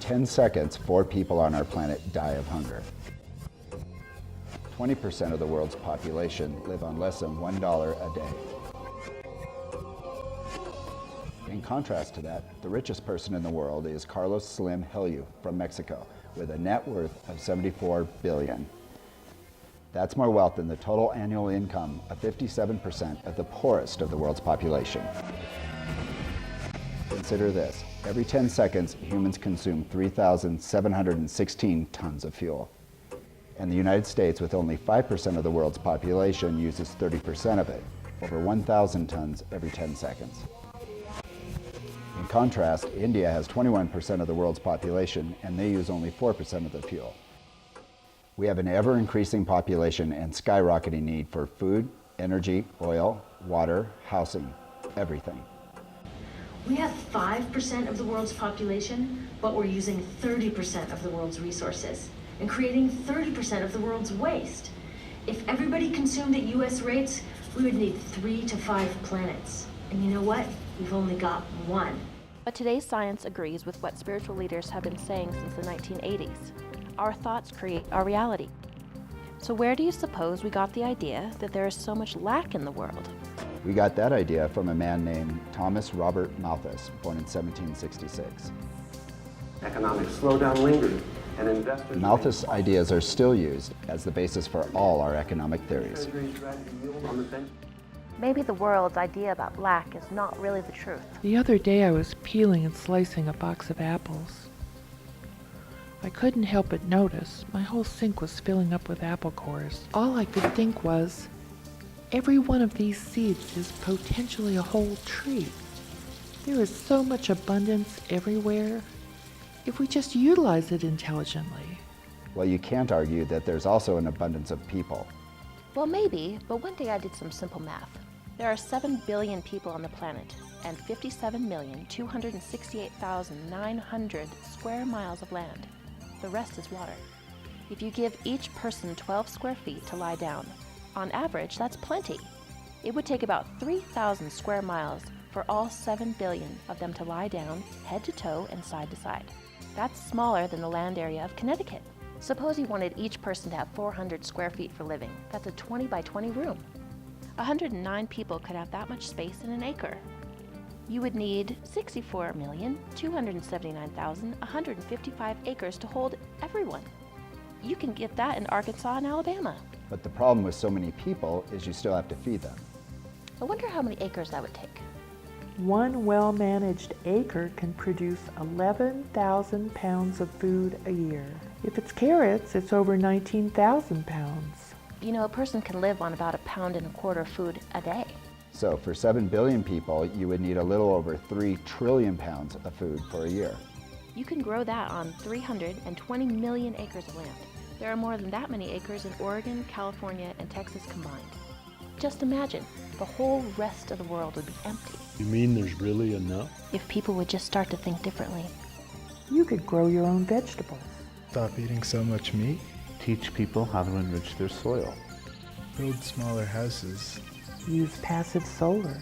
10 seconds, 4 people on our planet die of hunger. 20% of the world's population live on less than $1 a day. In contrast to that, the richest person in the world is Carlos Slim Helyu from Mexico, with a net worth of $74 billion. That's more wealth than the total annual income of 57% of the poorest of the world's population. Consider this: every 10 seconds, humans consume 3,716 tons of fuel. And the United States, with only 5% of the world's population, uses 30% of it, over 1,000 tons every 10 seconds. In contrast, India has 21% of the world's population, and they use only 4% of the fuel. We have an ever-increasing population and skyrocketing need for food, energy, oil, water, housing, everything. We have 5% of the world's population, but we're using 30% of the world's resources and creating 30% of the world's waste. If everybody consumed at US rates, we would need 3 to 5 planets. And you know what? We've only got one. But today's science agrees with what spiritual leaders have been saying since the 1980s. Our thoughts create our reality. So where do you suppose we got the idea that there is so much lack in the world? We got that idea from a man named Thomas Robert Malthus, born in 1766. Economic slowdown lingered, and investors... Malthus' ideas are still used as the basis for all our economic theories. Maybe the world's idea about lack is not really the truth. The other day I was peeling and slicing a box of apples. I couldn't help but notice my whole sink was filling up with apple cores. All I could think was, every one of these seeds is potentially a whole tree. There is so much abundance everywhere if we just utilize it intelligently. Well, you can't argue that there's also an abundance of people. Well, maybe, but one day I did some simple math. There are 7 billion people on the planet and 57,268,900 square miles of land. The rest is water. If you give each person 12 square feet to lie down, on average, that's plenty. It would take about 3,000 square miles for all 7 billion of them to lie down, head to toe and side to side. That's smaller than the land area of Connecticut. Suppose you wanted each person to have 400 square feet for living. That's a 20 by 20 room. 109 people could have that much space in an acre. You would need 64,279,155 acres to hold everyone. You can get that in Arkansas and Alabama. But the problem with so many people is you still have to feed them. I wonder how many acres that would take. One well-managed acre can produce 11,000 pounds of food a year. If it's carrots, it's over 19,000 pounds. You know, a person can live on about 1.25 pounds of food a day. So for 7 billion people, you would need a little over 3 trillion pounds of food for a year. You can grow that on 320 million acres of land. There are more than that many acres in Oregon, California, and Texas combined. Just imagine, the whole rest of the world would be empty. You mean there's really enough? If people would just start to think differently. You could grow your own vegetables. Stop eating so much meat. Teach people how to enrich their soil. Build smaller houses. Use passive solar.